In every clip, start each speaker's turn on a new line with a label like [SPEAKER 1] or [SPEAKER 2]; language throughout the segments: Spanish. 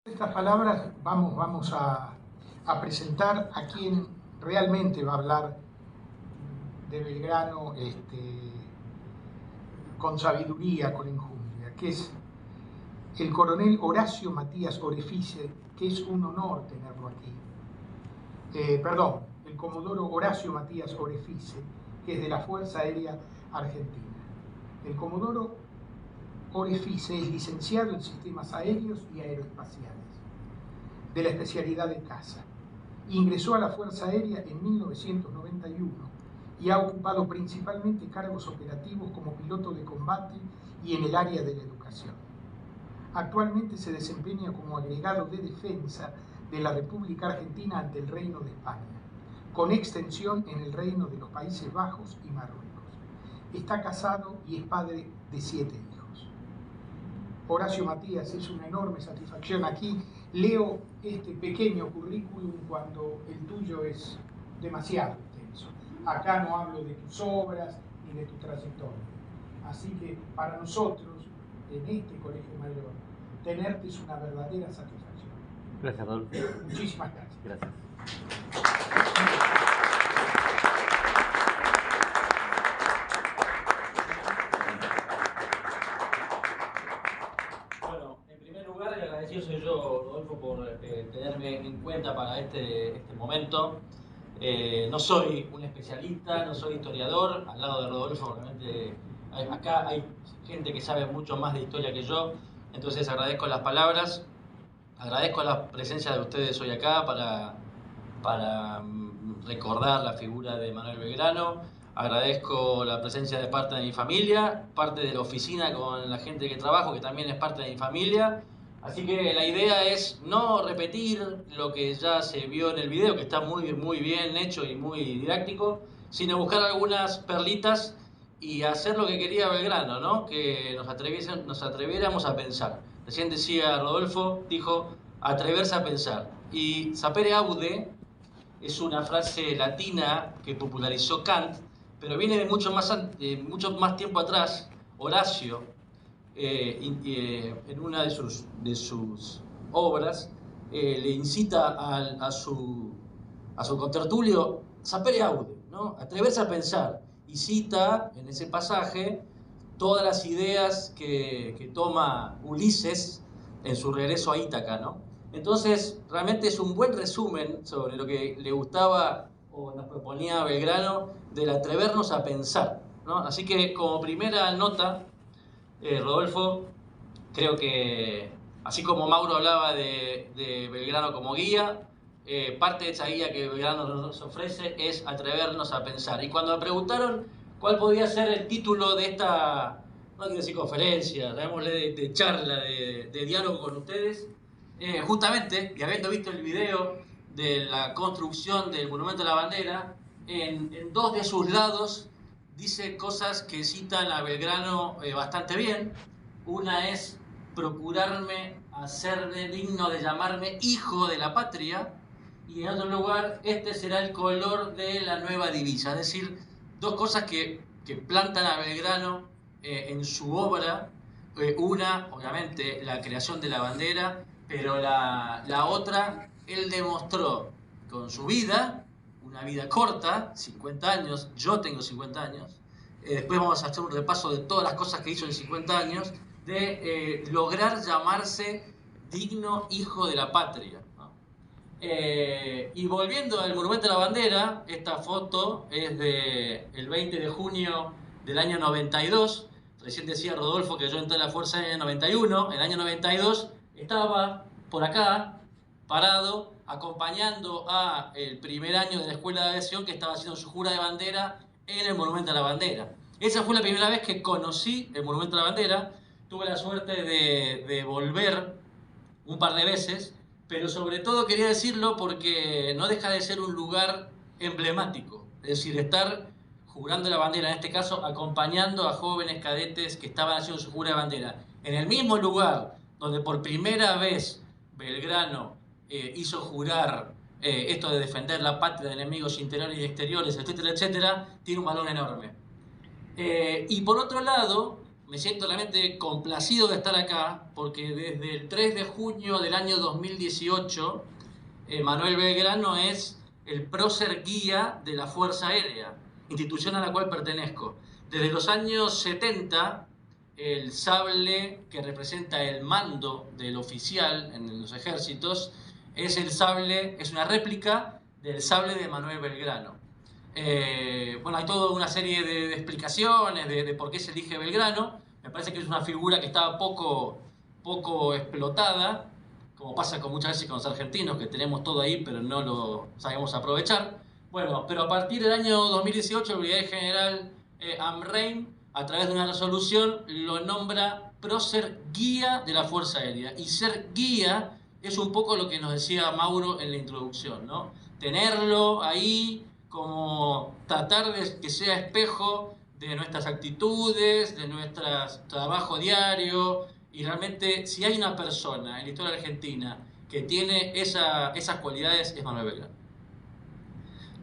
[SPEAKER 1] Estas palabras vamos a presentar a quien realmente va a hablar de Belgrano con sabiduría, con enjundia, que es el coronel Horacio Matías Orefice, que es un honor tenerlo aquí. El comodoro Horacio Matías Orefice, que es de la Fuerza Aérea Argentina. El comodoro Orefice es licenciado en Sistemas Aéreos y Aeroespaciales, de la especialidad de caza. Ingresó a la Fuerza Aérea en 1991 y ha ocupado principalmente cargos operativos como piloto de combate y en el área de la educación. Actualmente se desempeña como agregado de defensa de la República Argentina ante el Reino de España, con extensión en el Reino de los Países Bajos y Marruecos. Está casado y es padre de 7 hijos. Horacio Matías, es una enorme satisfacción. Aquí leo este pequeño currículum cuando el tuyo es demasiado extenso. Acá no hablo de tus obras ni de tu trayectoria. Así que para nosotros, en este Colegio Mayor, tenerte es una verdadera satisfacción.
[SPEAKER 2] Gracias, Rodolfo.
[SPEAKER 1] Muchísimas gracias.
[SPEAKER 2] Gracias.
[SPEAKER 3] Bueno, en primer lugar, el agradecido soy yo, Rodolfo, por tenerme en cuenta para este momento. No soy un especialista, no soy historiador. Al lado de Rodolfo, realmente acá hay gente que sabe mucho más de historia que yo. Entonces agradezco las palabras, agradezco la presencia de ustedes hoy acá para recordar la figura de Manuel Belgrano. Agradezco la presencia de parte de mi familia, parte de la oficina con la gente que trabajo, que también es parte de mi familia. Así que la idea es no repetir lo que ya se vio en el video, que está muy bien hecho y muy didáctico, sino buscar algunas perlitas y hacer lo que quería Belgrano, ¿no? Que nos atreviéramos a pensar. Recién decía Rodolfo, dijo atreverse a pensar. Y sapere aude es una frase latina que popularizó Kant, pero viene de mucho más tiempo atrás. Horacio, en una de sus obras, le incita a su contertulio sapere aude, ¿no? Atreverse a pensar, y cita en ese pasaje todas las ideas que toma Ulises en su regreso a Ítaca, ¿no? Entonces, realmente es un buen resumen sobre lo que le gustaba o nos proponía Belgrano del atrevernos a pensar, ¿no? Así que, como primera nota, Rodolfo, creo que, así como Mauro hablaba de Belgrano como guía, parte de esa guía que Belgrano nos ofrece es atrevernos a pensar. Y cuando me preguntaron cuál podía ser el título de esta, no quiero decir conferencia, llamémosle de charla, de diálogo con ustedes, justamente, y habiendo visto el video de la construcción del Monumento a la Bandera, en dos de sus lados dice cosas que citan a Belgrano bastante bien. Una es procurarme hacerme digno de llamarme hijo de la patria, y en otro lugar, este será el color de la nueva divisa. Es decir, dos cosas que plantan a Belgrano en su obra. Una, obviamente, la creación de la bandera, pero la otra, él demostró con su vida, una vida corta, 50 años, yo tengo 50 años, después vamos a hacer un repaso de todas las cosas que hizo en 50 años, de lograr llamarse digno hijo de la patria, ¿no? Y volviendo al Monumento a la Bandera, esta foto es del 20 de junio del año 92. Recién decía Rodolfo que yo entré a la Fuerza en el 91. En el año 92 estaba por acá, parado, acompañando a el primer año de la Escuela de Aviación, que estaba haciendo su jura de bandera en el Monumento a la Bandera. Esa fue la primera vez que conocí el Monumento a la Bandera. Tuve la suerte de volver un par de veces, pero sobre todo quería decirlo porque no deja de ser un lugar emblemático. Es decir, estar jurando la bandera, en este caso acompañando a jóvenes cadetes que estaban haciendo su jura de bandera, en el mismo lugar donde por primera vez Belgrano hizo jurar esto de defender la patria de enemigos interiores y exteriores, etcétera, etcétera, tiene un valor enorme. Y por otro lado, me siento realmente complacido de estar acá, porque desde el 3 de junio del año 2018, Manuel Belgrano es el prócer guía de la Fuerza Aérea, institución a la cual pertenezco. Desde los años 70, el sable que representa el mando del oficial en los ejércitos es una réplica del sable de Manuel Belgrano. Bueno, hay toda una serie de explicaciones de por qué se elige Belgrano. Me parece que es una figura que estaba poco explotada, como pasa con muchas veces con los argentinos, que tenemos todo ahí, pero no lo sabemos aprovechar. Bueno, pero a partir del año 2018, el brigadier general Amrein, a través de una resolución, lo nombra prócer guía de la Fuerza Aérea. Y ser guía es un poco lo que nos decía Mauro en la introducción, ¿no? Tenerlo ahí, como tratar de que sea espejo de nuestras actitudes, de nuestro trabajo diario. Y realmente, si hay una persona en la historia argentina que tiene esas cualidades, es Manuel Belgrano.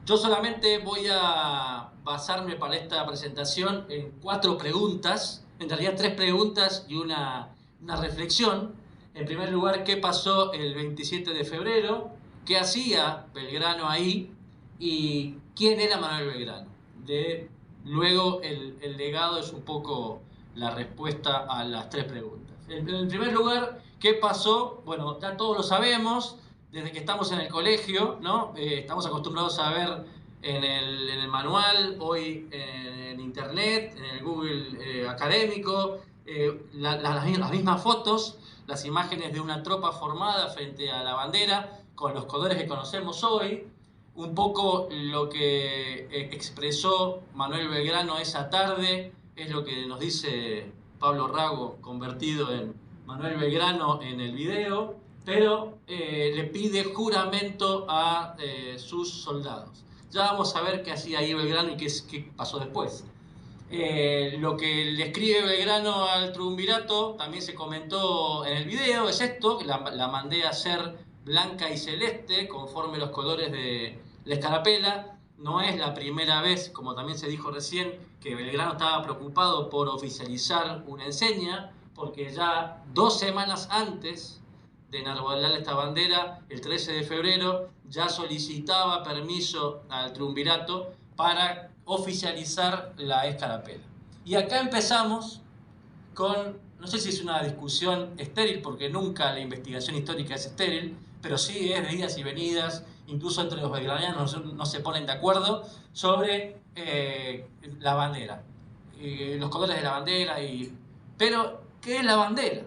[SPEAKER 3] Yo solamente voy a basarme para esta presentación en 4 preguntas, en realidad 3 preguntas y una reflexión. En primer lugar, ¿qué pasó el 27 de febrero? ¿Qué hacía Belgrano ahí? ¿Y quién era Manuel Belgrano? Luego, el legado es un poco la respuesta a las 3 preguntas. En primer lugar, ¿qué pasó? Bueno, ya todos lo sabemos, desde que estamos en el colegio, ¿no? Estamos acostumbrados a ver en el manual, hoy en internet, en el Google académico, las mismas fotos, las imágenes de una tropa formada frente a la bandera, con los colores que conocemos hoy. Un poco lo que expresó Manuel Belgrano esa tarde es lo que nos dice Pablo Rago, convertido en Manuel Belgrano en el video, pero le pide juramento a sus soldados. Ya vamos a ver qué hacía ahí Belgrano y qué pasó después. Lo que le escribe Belgrano al triunvirato también se comentó en el video, es esto, que la mandé a hacer blanca y celeste, conforme los colores de la escarapela. No es la primera vez, como también se dijo recién, que Belgrano estaba preocupado por oficializar una enseña, porque ya 2 semanas antes de enarbolar esta bandera, el 13 de febrero, ya solicitaba permiso al triunvirato para oficializar la escarapela. Y acá empezamos con, no sé si es una discusión estéril, porque nunca la investigación histórica es estéril, pero sí es de idas y venidas, incluso entre los belgranianos no se ponen de acuerdo sobre la bandera, los colores de la bandera. Pero, ¿qué es la bandera?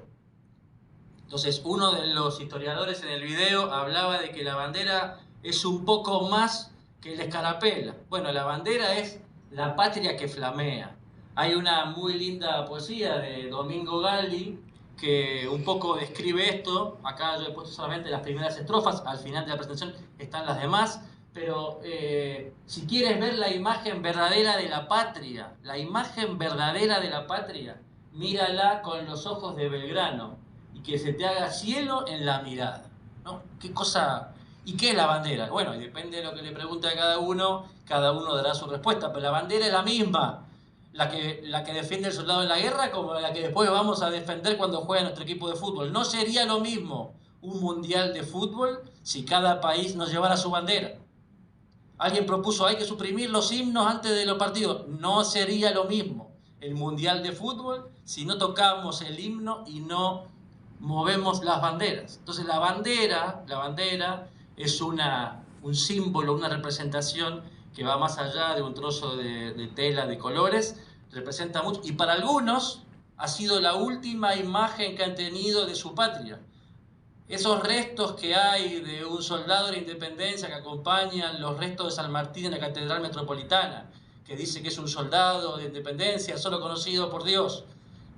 [SPEAKER 3] Entonces, uno de los historiadores en el video hablaba de que la bandera es un poco más que la escarapela. Bueno, la bandera es la patria que flamea. Hay una muy linda poesía de Domingo Galli que un poco describe esto. Acá yo he puesto solamente las primeras estrofas, al final de la presentación están las demás, pero si quieres ver la imagen verdadera de la patria, mírala con los ojos de Belgrano y que se te haga cielo en la mirada, ¿no? ¿Qué cosa? ¿Y qué es la bandera? Bueno, y depende de lo que le pregunte a cada uno dará su respuesta, pero la bandera es la misma. La que defiende el soldado en la guerra como la que después vamos a defender cuando juega nuestro equipo de fútbol. No sería lo mismo un mundial de fútbol si cada país nos llevara su bandera. Alguien propuso hay que suprimir los himnos antes de los partidos. No sería lo mismo el mundial de fútbol si no tocamos el himno y no movemos las banderas. Entonces la bandera es un símbolo, una representación que va más allá de un trozo de tela de colores, representa mucho, y para algunos ha sido la última imagen que han tenido de su patria. Esos restos que hay de un soldado de la independencia que acompañan los restos de San Martín en la Catedral Metropolitana, que dice que es un soldado de independencia, solo conocido por Dios,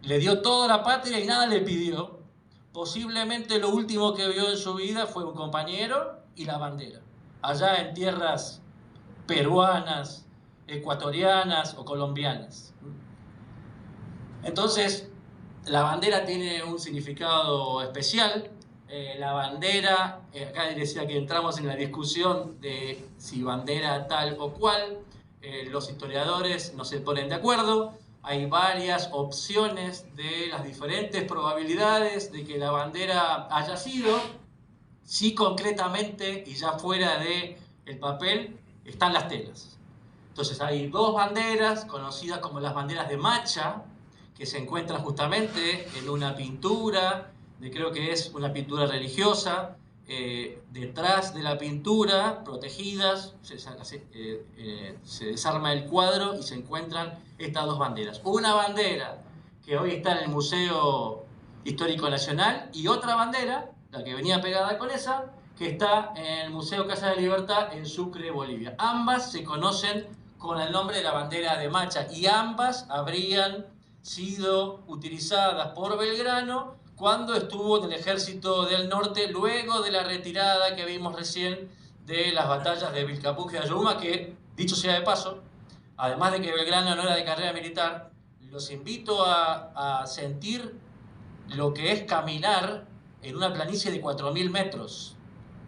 [SPEAKER 3] le dio toda la patria y nada le pidió. Posiblemente lo último que vio en su vida fue un compañero y la bandera, allá en tierras peruanas, ecuatorianas o colombianas. Entonces, la bandera tiene un significado especial. La bandera, acá decía que entramos en la discusión de si bandera tal o cual, los historiadores no se ponen de acuerdo. hay varias opciones de las diferentes probabilidades de que la bandera haya sido. Sí, concretamente, y ya fuera del papel, están las telas. Entonces hay dos banderas conocidas como las banderas de Macha, que se encuentran justamente en una pintura, creo que es una pintura religiosa. Detrás de la pintura, protegidas, se desarma el cuadro y se encuentran estas dos banderas. Una bandera que hoy está en el Museo Histórico Nacional y otra bandera, la que venía pegada con esa, que está en el Museo Casa de Libertad en Sucre, Bolivia. Ambas se conocen con el nombre de la bandera de Macha y ambas habrían sido utilizadas por Belgrano cuando estuvo en el Ejército del Norte, luego de la retirada que vimos recién de las batallas de Vilcapugio y Ayohuma, que, dicho sea de paso, además de que Belgrano no era de carrera militar, los invito a sentir lo que es caminar en una planicie de 4.000 metros,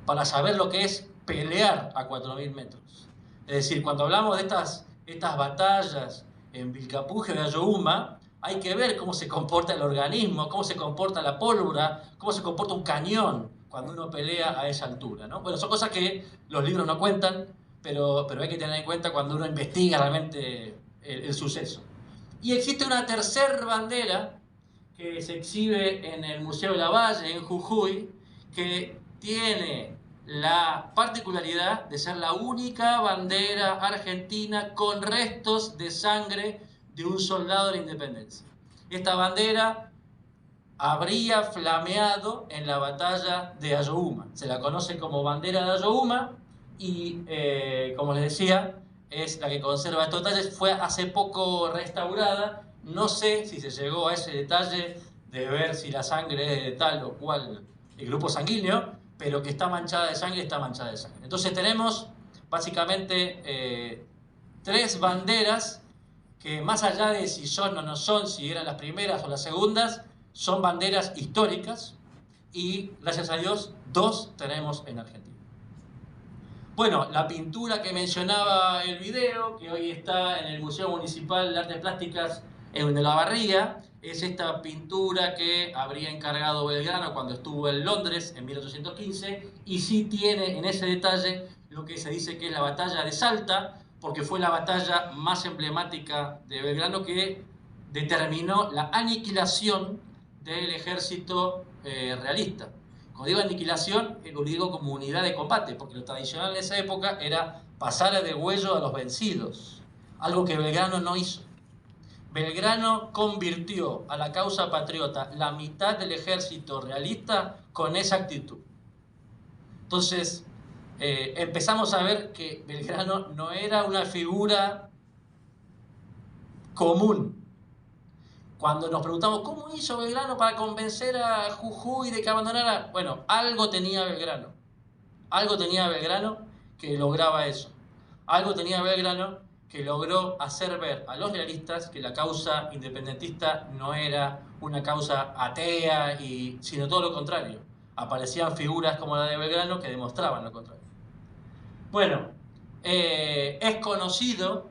[SPEAKER 3] para saber lo que es pelear a 4.000 metros. Es decir, cuando hablamos de estas batallas en Vilcapugio y Ayohuma, hay que ver cómo se comporta el organismo, cómo se comporta la pólvora, cómo se comporta un cañón cuando uno pelea a esa altura, ¿no? Bueno, son cosas que los libros no cuentan, pero hay que tener en cuenta cuando uno investiga realmente el suceso. Y existe una tercera bandera que se exhibe en el Museo de la Valle, en Jujuy, que tiene la particularidad de ser la única bandera argentina con restos de sangre de un soldado de la independencia. Esta bandera habría flameado en la batalla de Ayohuma. Se la conoce como bandera de Ayohuma y, como les decía, es la que conserva estos detalles. Fue hace poco restaurada. No sé si se llegó a ese detalle de ver si la sangre es de tal o cual el grupo sanguíneo, pero que está manchada de sangre, está manchada de sangre. Entonces tenemos básicamente tres banderas que, más allá de si son o no son, si eran las primeras o las segundas, son banderas históricas y, gracias a Dios, dos tenemos en Argentina. Bueno, la pintura que mencionaba el video, que hoy está en el Museo Municipal de Artes Plásticas de La Barría, es esta pintura que habría encargado Belgrano cuando estuvo en Londres en 1815, y sí tiene en ese detalle lo que se dice que es la batalla de Salta, porque fue la batalla más emblemática de Belgrano que determinó la aniquilación del ejército realista. Cuando digo aniquilación, lo digo como unidad de combate, porque lo tradicional en esa época era pasar a degüello a los vencidos, algo que Belgrano no hizo. Belgrano convirtió a la causa patriota la mitad del ejército realista con esa actitud. Entonces, empezamos a ver que Belgrano no era una figura común. Cuando nos preguntamos cómo hizo Belgrano para convencer a Jujuy de que abandonara, bueno, algo tenía Belgrano que lograba eso. Algo tenía Belgrano que logró hacer ver a los realistas que la causa independentista no era una causa atea, sino todo lo contrario. Aparecían figuras como la de Belgrano que demostraban lo contrario. Bueno, es conocido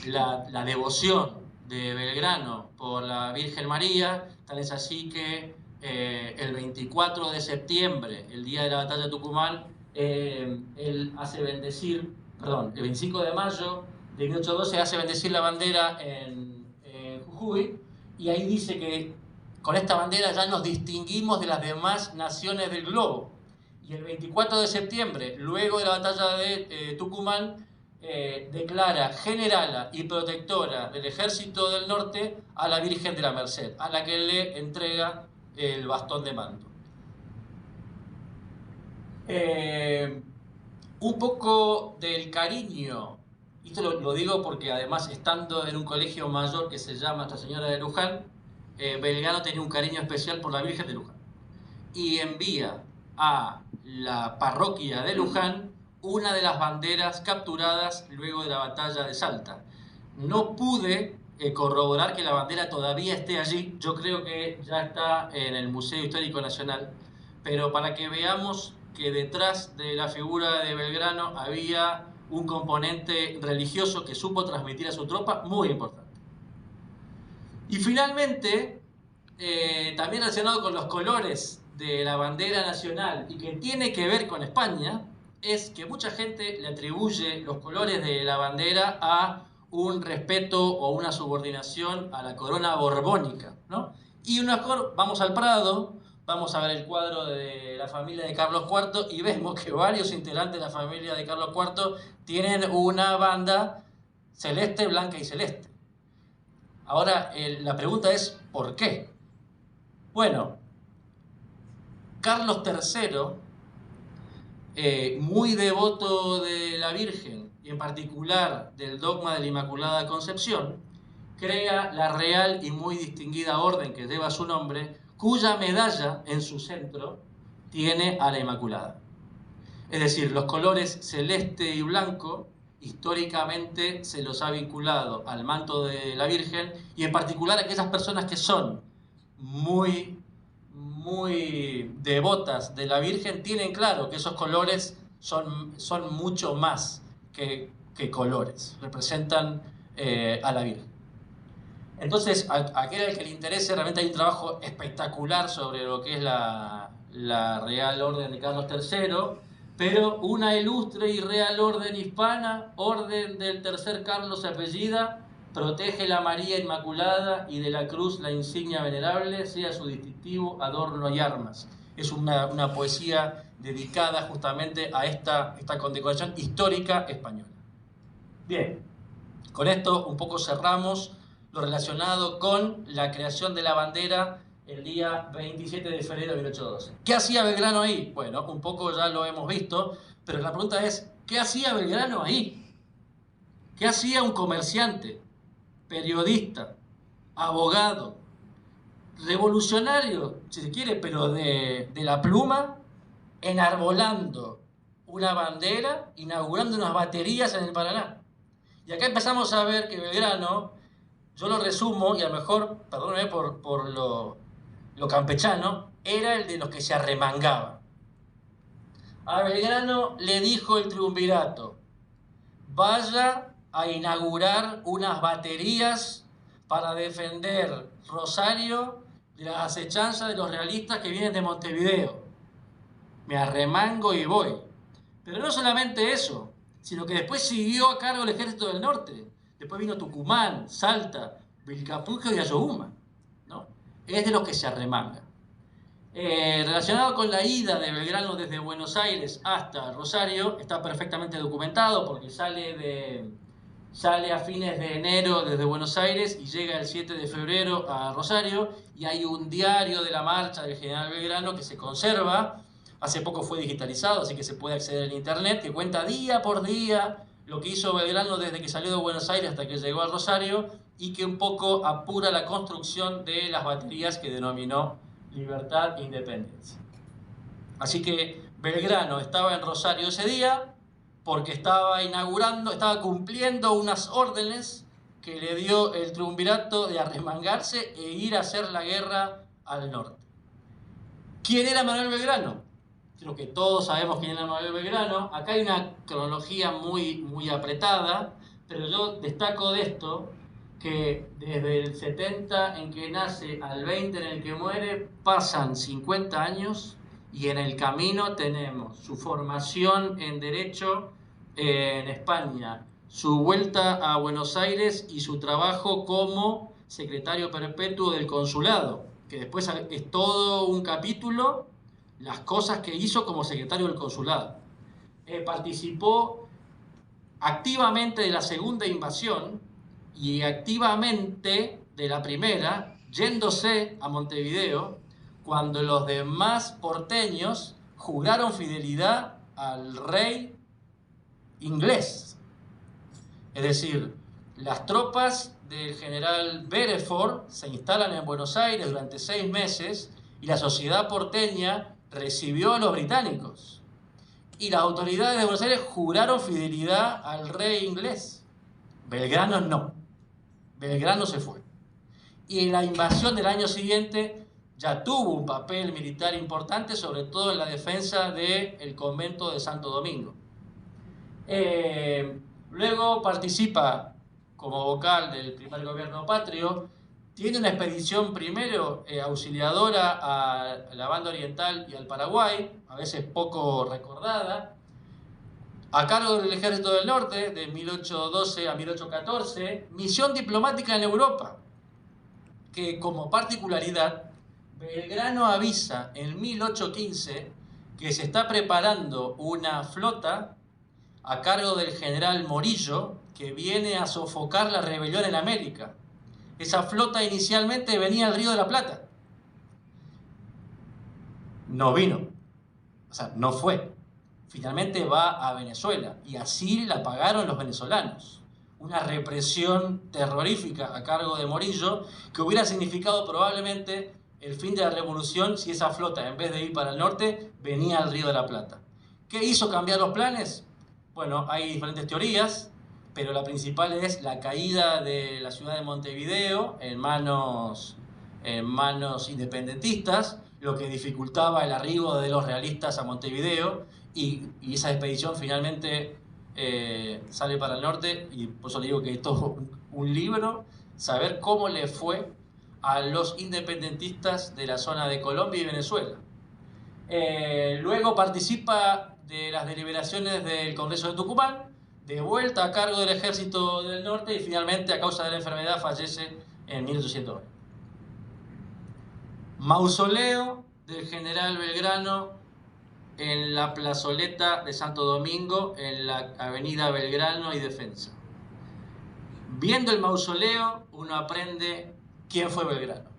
[SPEAKER 3] la devoción de Belgrano por la Virgen María, tal es así que el 24 de septiembre, el día de la batalla de Tucumán, él hace bendecir, el 25 de mayo de 1812 hace bendecir la bandera en Jujuy, y ahí dice que con esta bandera ya nos distinguimos de las demás naciones del globo. Y el 24 de septiembre, luego de la batalla de Tucumán, declara generala y protectora del Ejército del Norte a la Virgen de la Merced, a la que le entrega el bastón de mando. Un poco del cariño, y esto lo digo porque además, estando en un colegio mayor que se llama Nuestra Señora de Luján, Belgrano tenía un cariño especial por la Virgen de Luján y envía a la parroquia de Luján una de las banderas capturadas luego de la batalla de Salta. No pude corroborar que la bandera todavía esté allí, yo creo que ya está en el Museo Histórico Nacional, pero para que veamos que detrás de la figura de Belgrano había un componente religioso que supo transmitir a su tropa muy importante. Y finalmente, también relacionado con los colores de la bandera nacional y que tiene que ver con España, es que mucha gente le atribuye los colores de la bandera a un respeto o una subordinación a la corona borbónica, ¿no? Y vamos al Prado, vamos a ver el cuadro de la familia de Carlos IV y vemos que varios integrantes de la familia de Carlos IV tienen una banda celeste, blanca y celeste. Ahora, la pregunta es, ¿por qué? Bueno, Carlos III, muy devoto de la Virgen y en particular del dogma de la Inmaculada Concepción, crea la real y muy distinguida orden que lleva su nombre, cuya medalla en su centro tiene a la Inmaculada. Es decir, los colores celeste y blanco históricamente se los ha vinculado al manto de la Virgen y en particular a aquellas personas que son muy devotas de la Virgen tienen claro que esos colores son mucho más que colores, representan a la Virgen. Entonces, a aquel al que le interese, realmente hay un trabajo espectacular sobre lo que es la Real Orden de Carlos III, pero una ilustre y real orden hispana, orden del tercer Carlos se apellida, protege la María Inmaculada y de la cruz la insignia venerable, sea su distintivo, adorno y armas. Es una poesía dedicada justamente a esta condecoración histórica española. Bien, con esto un poco cerramos lo relacionado con la creación de la bandera el día 27 de febrero de 1812. ¿Qué hacía Belgrano ahí? Bueno, un poco ya lo hemos visto, pero la pregunta es, ¿qué hacía Belgrano ahí? ¿Qué hacía un comerciante, periodista, abogado, revolucionario, si se quiere, pero de la pluma, enarbolando una bandera, inaugurando unas baterías en el Paraná? Y acá empezamos a ver que Belgrano, yo lo resumo, y a lo mejor, perdónenme por lo campechano, era el de los que se arremangaba. A Belgrano le dijo el triunvirato, vaya a inaugurar unas baterías para defender Rosario de las acechanzas de los realistas que vienen de Montevideo. Me arremango y voy. Pero no solamente eso, sino que después siguió a cargo el Ejército del Norte. Después vino Tucumán, Salta, Vilcapugio y Ayohuma, ¿no? Es de los que se arremanga. Relacionado con la ida de Belgrano desde Buenos Aires hasta Rosario, está perfectamente documentado porque sale a fines de enero desde Buenos Aires y llega el 7 de febrero a Rosario, y hay un diario de la marcha del general Belgrano que se conserva, hace poco fue digitalizado, así que se puede acceder en internet, que cuenta día por día lo que hizo Belgrano desde que salió de Buenos Aires hasta que llegó a Rosario, y que un poco apura la construcción de las baterías que denominó Libertad e Independencia. Así que Belgrano estaba en Rosario ese día porque estaba cumpliendo unas órdenes que le dio el triunvirato de arremangarse e ir a hacer la guerra al norte. ¿Quién era Manuel Belgrano? Creo que todos sabemos quién era Manuel Belgrano. Acá hay una cronología muy apretada, pero yo destaco de esto que desde el 70 en que nace al 20 en el que muere, pasan 50 años y en el camino tenemos su formación en Derecho en España, su vuelta a Buenos Aires y su trabajo como secretario perpetuo del consulado, que después es todo un capítulo, las cosas que hizo como secretario del consulado. Participó activamente de la segunda invasión y activamente de la primera, yéndose a Montevideo cuando los demás porteños juraron fidelidad al rey inglés. Es decir, las tropas del general Bereford se instalan en Buenos Aires durante 6 meses y la sociedad porteña recibió a los británicos. Y las autoridades de Buenos Aires juraron fidelidad al rey inglés. Belgrano no. Belgrano se fue. Y en la invasión del año siguiente ya tuvo un papel militar importante, sobre todo en la defensa del convento de Santo Domingo. Luego participa como vocal del primer gobierno patrio, tiene una expedición primero auxiliadora a la banda oriental y al Paraguay, a veces poco recordada, a cargo del Ejército del Norte, de 1812 a 1814, misión diplomática en Europa, que como particularidad, Belgrano avisa en 1815 que se está preparando una flota a cargo del general Morillo que viene a sofocar la rebelión en América. Esa flota inicialmente venía al Río de la Plata. No vino, o sea, no fue. Finalmente va a Venezuela y así la pagaron los venezolanos. Una represión terrorífica a cargo de Morillo que hubiera significado probablemente el fin de la revolución si esa flota, en vez de ir para el norte, venía al Río de la Plata. ¿Qué hizo cambiar los planes? Bueno, hay diferentes teorías, pero la principal es la caída de la ciudad de Montevideo en manos independentistas, lo que dificultaba el arribo de los realistas a Montevideo, y esa expedición finalmente sale para el norte, y por eso le digo que esto es un libro, saber cómo le fue a los independentistas de la zona de Colombia y Venezuela. Luego participa de las deliberaciones del Congreso de Tucumán, de vuelta a cargo del Ejército del Norte, y finalmente a causa de la enfermedad fallece en 1820. Mausoleo del general Belgrano en la plazoleta de Santo Domingo, en la avenida Belgrano y Defensa. Viendo el mausoleo, uno aprende quién fue Belgrano.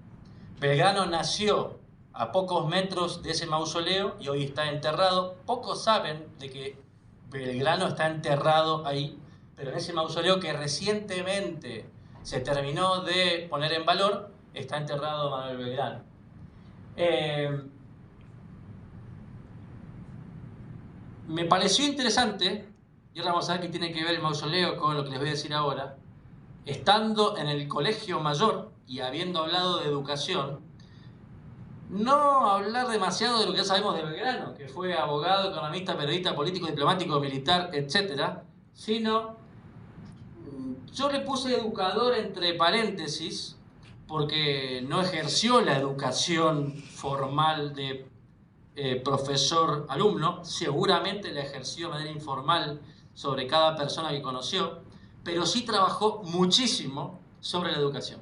[SPEAKER 3] Belgrano nació a pocos metros de ese mausoleo y hoy está enterrado. Pocos saben de que Belgrano está enterrado ahí, pero en ese mausoleo que recientemente se terminó de poner en valor, está enterrado Manuel Belgrano. Me pareció interesante, y ahora vamos a ver qué tiene que ver el mausoleo con lo que les voy a decir ahora, estando en el colegio mayor y habiendo hablado de educación, no hablar demasiado de lo que ya sabemos de Belgrano, que fue abogado, economista, periodista, político, diplomático, militar, etc., sino yo le puse educador entre paréntesis porque no ejerció la educación formal de profesor-alumno, seguramente la ejerció de manera informal sobre cada persona que conoció, pero sí trabajó muchísimo sobre la educación.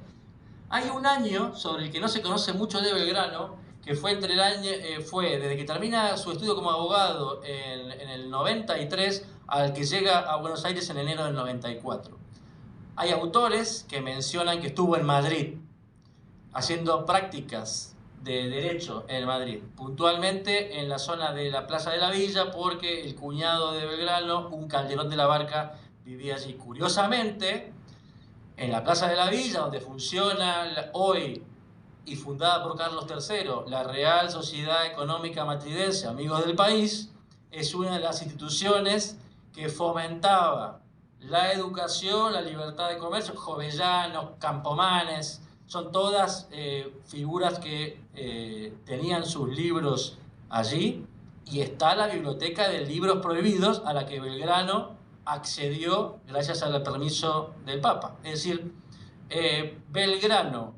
[SPEAKER 3] Hay un año sobre el que no se conoce mucho de Belgrano, que fue entre el año, desde que termina su estudio como abogado en el 93 al que llega a Buenos Aires en enero del 94. Hay autores que mencionan que estuvo en Madrid haciendo prácticas de derecho en Madrid, puntualmente en la zona de la Plaza de la Villa, porque el cuñado de Belgrano, un Calderón de la Barca, vivía allí. Curiosamente, en la Plaza de la Villa, donde funciona hoy y fundada por Carlos III, la Real Sociedad Económica Matridense Amigos del País, es una de las instituciones que fomentaba la educación, la libertad de comercio. Jovellanos, Campomanes, son todas figuras que tenían sus libros allí, y está la biblioteca de libros prohibidos a la que Belgrano accedió gracias al permiso del Papa. Es decir, Belgrano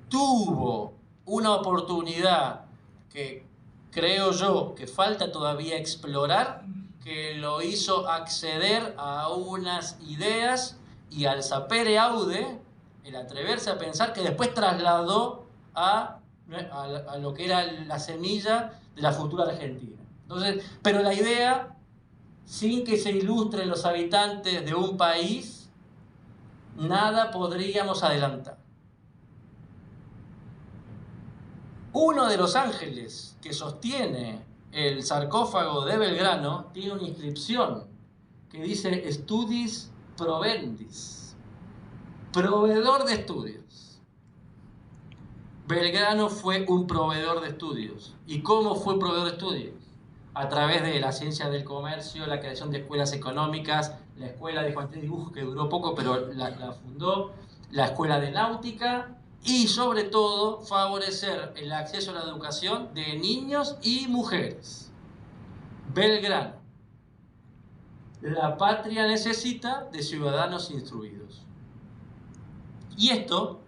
[SPEAKER 3] tuvo una oportunidad que creo yo que falta todavía explorar, que lo hizo acceder a unas ideas y al sapere aude, el atreverse a pensar, que después trasladó a lo que era la semilla de la futura Argentina. Entonces, pero la idea, sin que se ilustren los habitantes de un país, nada podríamos adelantar. Uno de los ángeles que sostiene el sarcófago de Belgrano tiene una inscripción que dice Studis Provendis, proveedor de estudios. Belgrano fue un proveedor de estudios. ¿Y cómo fue proveedor de estudios? A través de la ciencia del comercio, la creación de escuelas económicas, la escuela de Juan T. Dibujo, que duró poco, pero la fundó, la escuela de náutica, y sobre todo favorecer el acceso a la educación de niños y mujeres. Belgrano. La patria necesita de ciudadanos instruidos. Y esto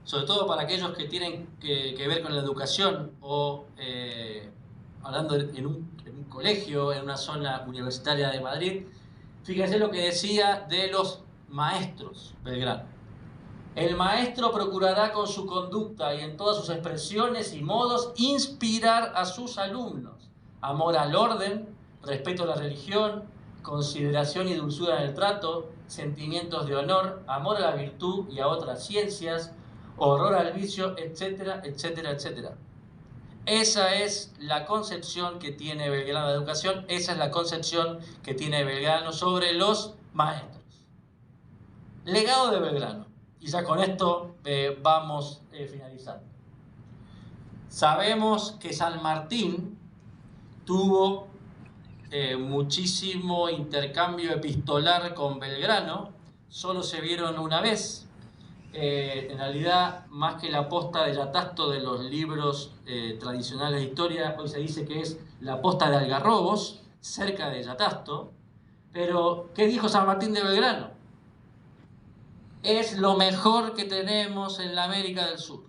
[SPEAKER 3] sobre todo para aquellos que tienen que ver con la educación o hablando en un colegio, en una zona universitaria de Madrid. Fíjense lo que decía de los maestros Belgrano. El maestro procurará con su conducta y en todas sus expresiones y modos inspirar a sus alumnos amor al orden, respeto a la religión, consideración y dulzura en el trato, sentimientos de honor, amor a la virtud y a otras ciencias, horror al vicio, etcétera, etcétera, etcétera. Esa es la concepción que tiene Belgrano de educación, esa es la concepción que tiene Belgrano sobre los maestros. Legado de Belgrano. Y ya con esto vamos finalizando. Sabemos que San Martín tuvo muchísimo intercambio epistolar con Belgrano, solo se vieron una vez. En realidad, más que la posta de Yatasto de los libros tradicionales de historia, hoy se dice que es la posta de Algarrobos, cerca de Yatasto. Pero, ¿qué dijo San Martín de Belgrano? Es lo mejor que tenemos en la América del Sur.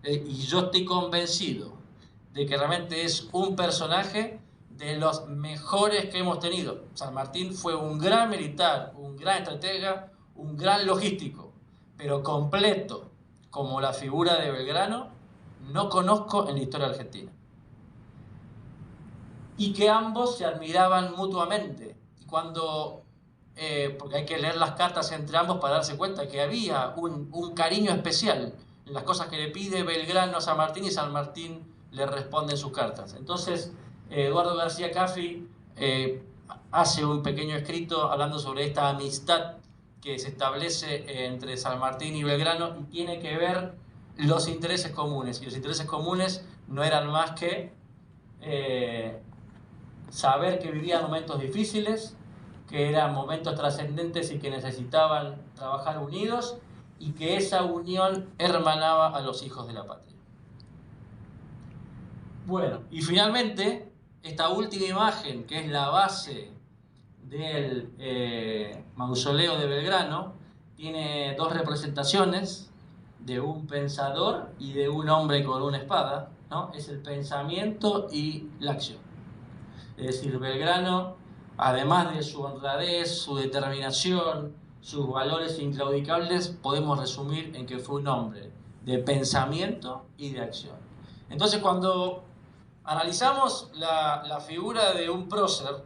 [SPEAKER 3] Y yo estoy convencido de que realmente es un personaje de los mejores que hemos tenido. San Martín fue un gran militar, un gran estratega, un gran logístico, pero completo como la figura de Belgrano no conozco en la historia argentina. Y que ambos se admiraban mutuamente. Y cuando, porque hay que leer las cartas entre ambos para darse cuenta que había un cariño especial en las cosas que le pide Belgrano a San Martín y San Martín le responde en sus cartas. Entonces, Eduardo García Caffi hace un pequeño escrito hablando sobre esta amistad que se establece entre San Martín y Belgrano y tiene que ver los intereses comunes. Y los intereses comunes no eran más que saber que vivían momentos difíciles, que eran momentos trascendentes y que necesitaban trabajar unidos y que esa unión hermanaba a los hijos de la patria. Bueno, y finalmente, esta última imagen, que es la base del mausoleo de Belgrano, tiene dos representaciones de un pensador y de un hombre con una espada, ¿no? Es el pensamiento y la acción. Es decir, Belgrano, además de su honradez, su determinación, sus valores inclaudicables, podemos resumir en que fue un hombre de pensamiento y de acción. Entonces, cuando analizamos la figura de un prócer,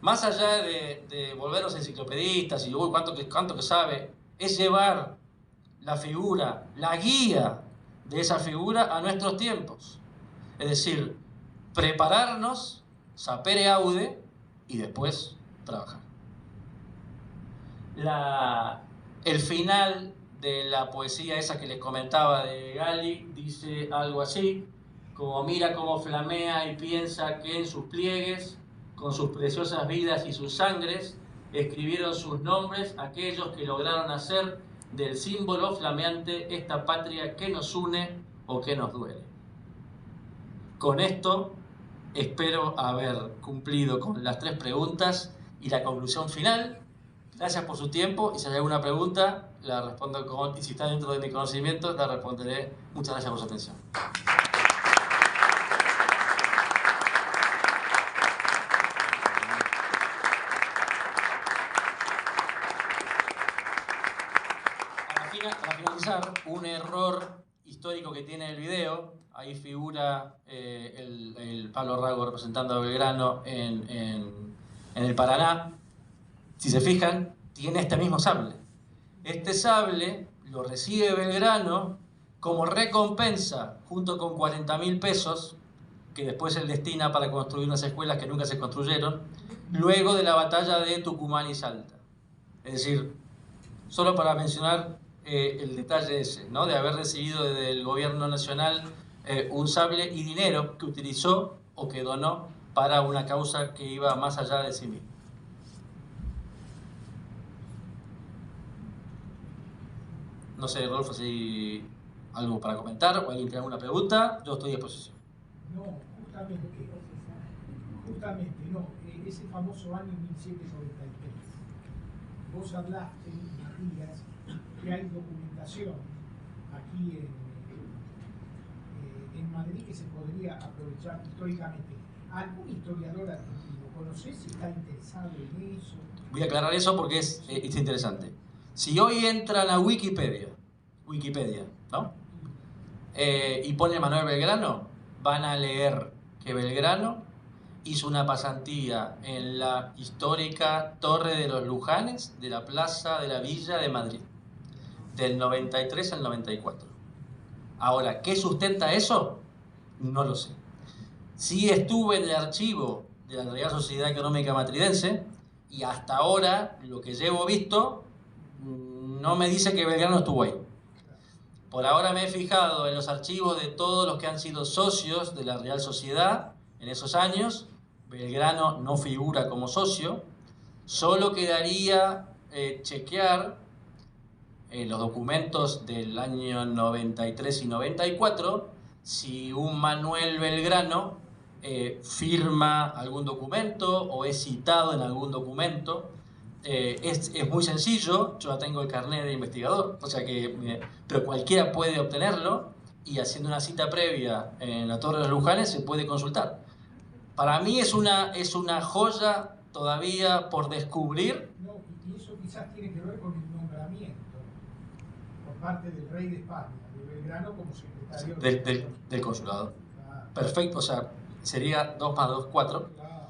[SPEAKER 3] más allá de volvernos enciclopedistas y uy, cuánto que sabe, es llevar la figura, la guía de esa figura a nuestros tiempos. Es decir, prepararnos, sapere aude y después trabajar. El final de la poesía esa que les comentaba de Gali dice algo así, como mira cómo flamea y piensa que en sus pliegues, con sus preciosas vidas y sus sangres, escribieron sus nombres aquellos que lograron hacer del símbolo flameante esta patria que nos une o que nos duele. Con esto espero haber cumplido con las 3 preguntas y la conclusión final. Gracias por su tiempo y si hay alguna pregunta la respondo y si está dentro de mi conocimiento la responderé. Muchas gracias por su atención. Para finalizar, un error histórico que tiene el video, ahí figura el Pablo Rago representando a Belgrano en el Paraná. Si se fijan, tiene este mismo sable. Este sable lo recibe Belgrano como recompensa, junto con 40.000 pesos, que después él destina para construir unas escuelas que nunca se construyeron, luego de la batalla de Tucumán y Salta. Es decir, solo para mencionar el detalle ese, ¿no? De haber recibido desde el gobierno nacional un sable y dinero que utilizó o que donó para una causa que iba más allá de sí mismo. No sé, Rodolfo, si algo para comentar o alguien tiene alguna pregunta, yo estoy a disposición.
[SPEAKER 1] No, justamente no, ese famoso año 1793. Vos hablaste, Matías, que hay documentación aquí en Madrid que se podría aprovechar históricamente. ¿Algún historiador argentino conoces si está interesado en eso?
[SPEAKER 3] Voy a aclarar eso porque es interesante. Si hoy entran a Wikipedia, ¿no? Y pone Manuel Belgrano, van a leer que Belgrano hizo una pasantía en la histórica Torre de los Lujanes de la Plaza de la Villa de Madrid, del 93 al 94. Ahora, ¿qué sustenta eso? No lo sé. Sí estuve en el archivo de la Real Sociedad Económica Matridense y hasta ahora lo que llevo visto no me dice que Belgrano estuvo ahí. Por ahora me he fijado en los archivos de todos los que han sido socios de la Real Sociedad en esos años. Belgrano no figura como socio. Solo quedaría chequear los documentos del año 93 y 94 si un Manuel Belgrano firma algún documento o es citado en algún documento. Es muy sencillo, yo ya tengo el carnet de investigador, o sea que pero cualquiera puede obtenerlo y haciendo una cita previa en la Torre de los Lujanes se puede consultar. Para mí es una joya todavía por descubrir.
[SPEAKER 1] No, y eso quizás tiene que ver con el nombramiento por parte del rey de España, de Belgrano como secretario
[SPEAKER 3] del consulado.
[SPEAKER 1] Claro.
[SPEAKER 3] Perfecto, o sea, sería 2 más 2, 4.
[SPEAKER 1] Claro.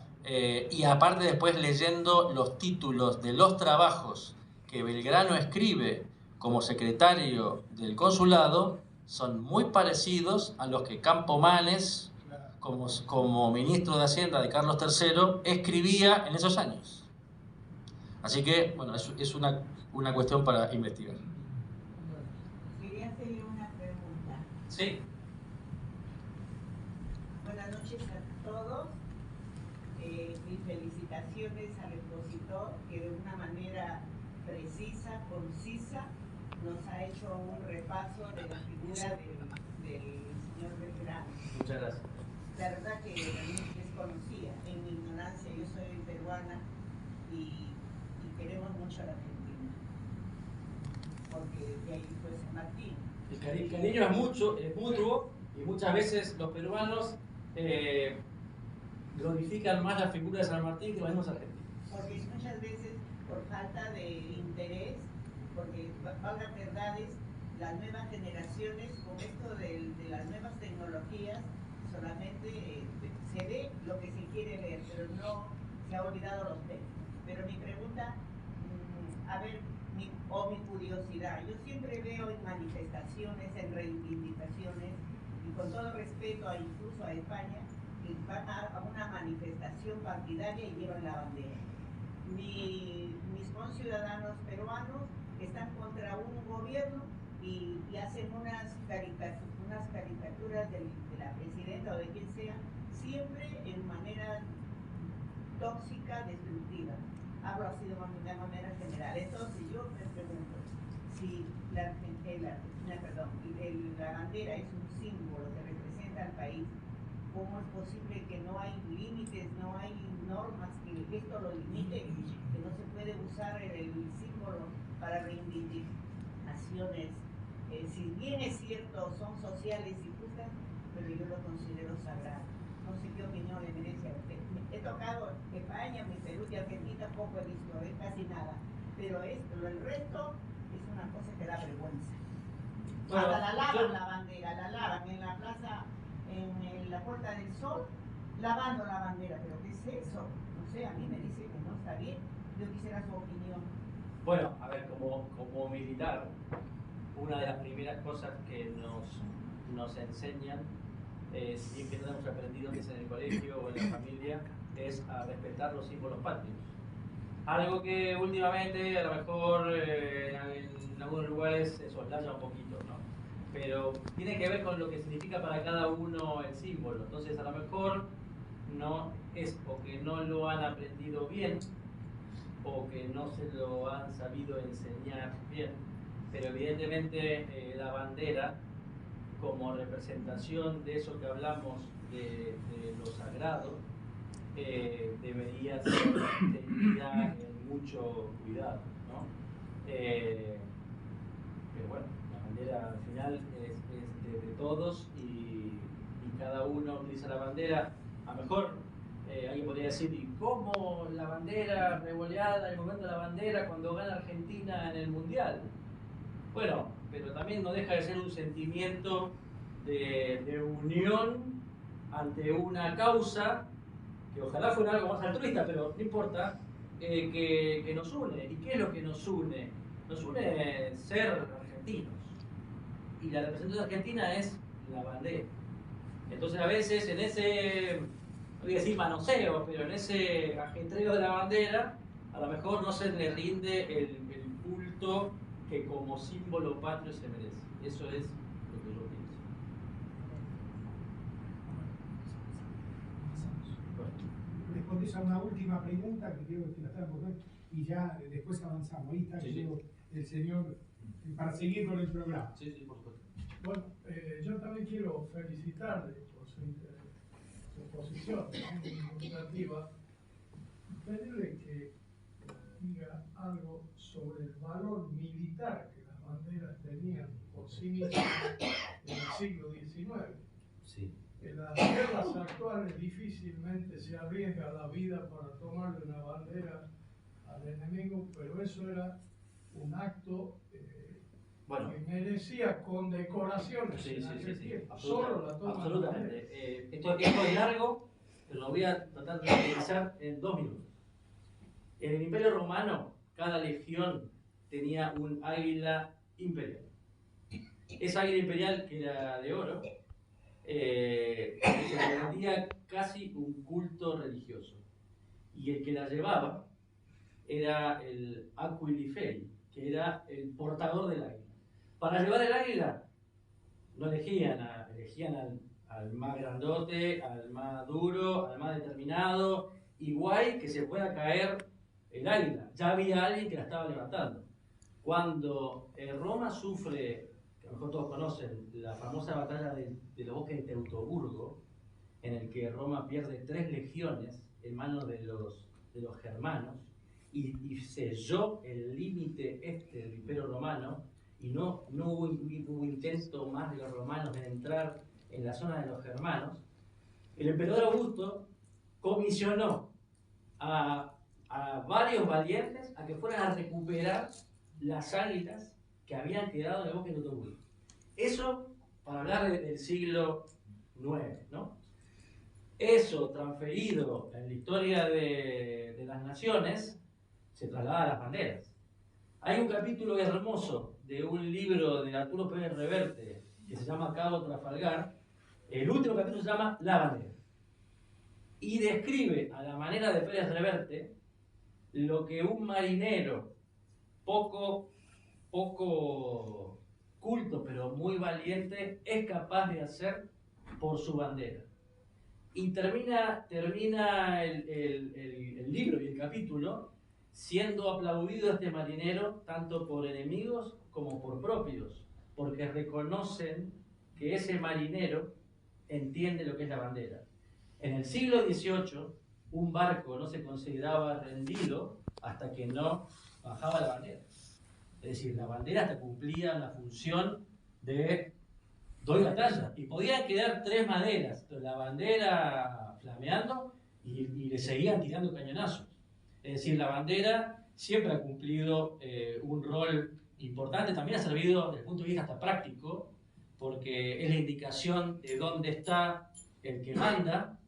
[SPEAKER 3] Y aparte después leyendo los títulos de los trabajos que Belgrano escribe como secretario del consulado, son muy parecidos a los que Campomanes, como ministro de Hacienda de Carlos III, escribía en esos años. Así que, bueno, es una cuestión para investigar.
[SPEAKER 2] Quería hacerle una pregunta.
[SPEAKER 3] Sí.
[SPEAKER 2] Buenas noches a todos. Mis felicitaciones al expositor que de una manera precisa, concisa, nos ha hecho un repaso de la figura del señor Belgrano.
[SPEAKER 3] Muchas gracias.
[SPEAKER 2] La verdad que desconocía, en mi ignorancia, yo soy peruana y queremos mucho a la Argentina, porque de ahí fue San Martín.
[SPEAKER 3] El cariño es mutuo y muchas veces los peruanos glorifican más la figura de San Martín que los mismos argentinos.
[SPEAKER 2] Porque muchas veces por falta de interés, porque valgan verdades, las nuevas generaciones con esto de las nuevas tecnologías solamente se ve lo que se quiere ver, pero no se ha olvidado los textos. Pero mi pregunta, mi curiosidad, yo siempre veo en manifestaciones, en reivindicaciones, y con todo respeto incluso a España, que van a una manifestación partidaria y llevan la bandera. Mis conciudadanos peruanos están contra un gobierno y hacen unas caricaturas de la presidenta o de quien sea, siempre en manera tóxica, destructiva. Hablo así de manera general. Entonces yo me pregunto, si la bandera es un símbolo que representa al país, ¿cómo es posible que no hay límites, no hay normas que esto lo limite, que no se puede usar el símbolo para reivindicaciones? Si bien es cierto, son sociales y justas, pero yo lo considero sagrado. No sé qué opinión le merece a usted. He tocado España, Perú y Argentina, poco he visto, casi nada. Pero el resto es una cosa que da vergüenza.
[SPEAKER 3] Bueno,
[SPEAKER 2] hasta la lavan la bandera, la lavan en la plaza, en la Puerta del Sol, lavando la bandera. ¿Pero qué es eso? No sé, a mí me dice que no está bien. Yo quisiera su opinión.
[SPEAKER 3] Bueno, a ver, como militar, una de las primeras cosas que nos enseñan, si bien que no hemos aprendido antes en el colegio o en la familia, es a respetar los símbolos patrios. Algo que últimamente a lo mejor en algunos lugares se soslaya un poquito, ¿no? Pero tiene que ver con lo que significa para cada uno el símbolo. Entonces a lo mejor no es o que no lo han aprendido bien o que no se lo han sabido enseñar bien, pero evidentemente la bandera como representación de eso que hablamos de lo sagrado debería ser tenida en mucho cuidado, ¿no? Pero bueno, bandera al final es de todos y cada uno utiliza la bandera. A lo mejor alguien podría decir, ¿y cómo la bandera revoleada, el momento de la bandera cuando gana Argentina en el Mundial? Bueno, pero también no deja de ser un sentimiento de unión ante una causa que ojalá fuera algo más altruista, pero no importa, que nos une. ¿Y qué es lo que nos une? Nos une ser argentinos. Y la representación argentina es la bandera. Entonces a veces en ese, no voy a decir manoseo, pero en ese ajetreo de la bandera, a lo mejor no se le rinde el culto que como símbolo patrio se merece. Eso es lo que yo pienso.
[SPEAKER 1] Respondés a una última pregunta que quiero que la están por ver y ya después avanzamos. Ahí está el señor para seguir con el programa.
[SPEAKER 3] Sí, sí, por supuesto.
[SPEAKER 4] Bueno, yo también quiero felicitarle por su exposición comunicativa, pedirle que diga algo sobre el valor militar que las banderas tenían por sí mismas en el siglo XIX.
[SPEAKER 3] Sí.
[SPEAKER 4] En las guerras actuales difícilmente se arriesga la vida para tomarle una bandera al enemigo, pero eso era un acto
[SPEAKER 3] Bueno,
[SPEAKER 4] que merecía condecoraciones
[SPEAKER 3] sí,
[SPEAKER 4] en
[SPEAKER 3] sí,
[SPEAKER 4] aquel
[SPEAKER 3] sí,
[SPEAKER 4] tiempo. Solo la toma.
[SPEAKER 3] absolutamente. Esto es largo, pero lo voy a tratar de utilizar en 2 minutos. En el Imperio Romano, cada legión tenía un águila imperial. Esa águila imperial, que era de oro, se le rendía casi un culto religioso. Y el que la llevaba era el Aquiliferi, que era el portador del águila. Para llevar el águila, no elegían al más grandote, al más duro, al más determinado, igual que se pueda caer el águila. Ya había alguien que la estaba levantando. Cuando Roma sufre, que a lo mejor todos conocen, la famosa batalla de los bosques de Teutoburgo, en el que Roma pierde 3 legiones en manos de los germanos, y selló el límite del Imperio Romano, y no hubo intento más de los romanos de entrar en la zona de los germanos, el emperador Augusto comisionó a varios valientes a que fueran a recuperar las águilas que habían quedado en el bosque de Teutoburgo. Eso para hablar del siglo IX, ¿no? Eso transferido en la historia de las naciones se traslada a las banderas. Hay un capítulo hermoso de un libro de Arturo Pérez Reverte que se llama Cabo Trafalgar. El último capítulo se llama La bandera y describe a la manera de Pérez Reverte lo que un marinero poco culto pero muy valiente es capaz de hacer por su bandera. Y termina el libro y el capítulo siendo aplaudido este marinero tanto por enemigos como por propios, porque reconocen que ese marinero entiende lo que es la bandera. En el siglo XVIII, un barco no se consideraba rendido hasta que no bajaba la bandera. Es decir, la bandera hasta cumplía la función de doy la talla. Y podían quedar 3 maderas, la bandera flameando y le seguían tirando cañonazos. Es decir, la bandera siempre ha cumplido un rol importante, también ha servido desde el punto de vista hasta práctico, porque es la indicación de dónde está el que manda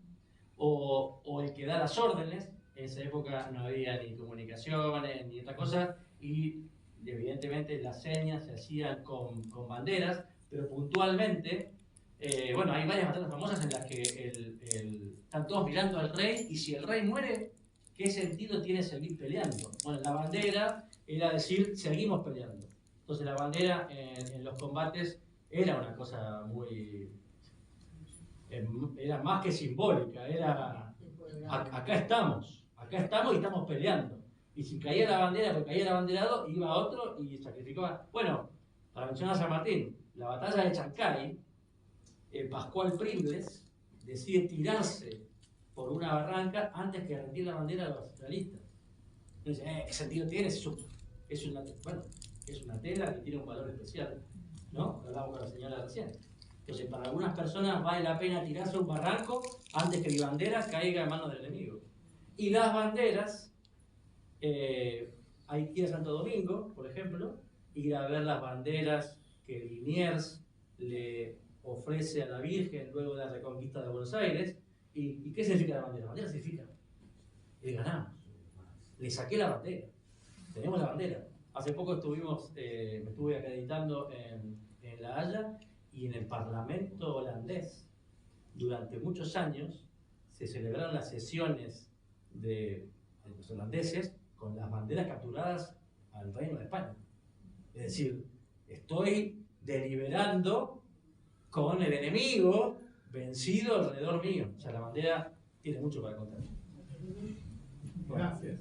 [SPEAKER 3] o el que da las órdenes. En esa época no había ni comunicaciones ni otra cosa, y evidentemente las señas se hacían con banderas, pero puntualmente, bueno, hay varias batallas famosas en las que están todos mirando al rey, y si el rey muere, ¿qué sentido tiene seguir peleando? Bueno, la bandera era decir, seguimos peleando. Entonces la bandera en los combates era una cosa muy... era más que simbólica, era... acá estamos y estamos peleando. Y si caía la bandera, porque caía el abanderado, iba otro y sacrificaba. Bueno, para mencionar a San Martín, la batalla de Chancay, Pascual Pringles decide tirarse por una barranca antes que rendir la bandera a los realistas. Entonces, ¿qué sentido tiene? Es una tela que tiene un valor especial. ¿no? Hablamos con la señora recién. Entonces, para algunas personas vale la pena tirarse a un barranco antes que mi bandera caiga en manos del enemigo. Y las banderas, hay que ir a Santo Domingo, por ejemplo, ir a ver las banderas que Liniers le ofrece a la Virgen luego de la reconquista de Buenos Aires. ¿Y qué significa la bandera? La bandera significa, le ganamos, le saqué la bandera, tenemos la bandera. Hace poco me estuve acreditando en La Haya, y en el Parlamento holandés, durante muchos años, se celebraron las sesiones de los holandeses con las banderas capturadas al Reino de España. Es decir, estoy deliberando con el enemigo vencido alrededor mío. O sea, la bandera tiene mucho para contar.
[SPEAKER 4] Gracias.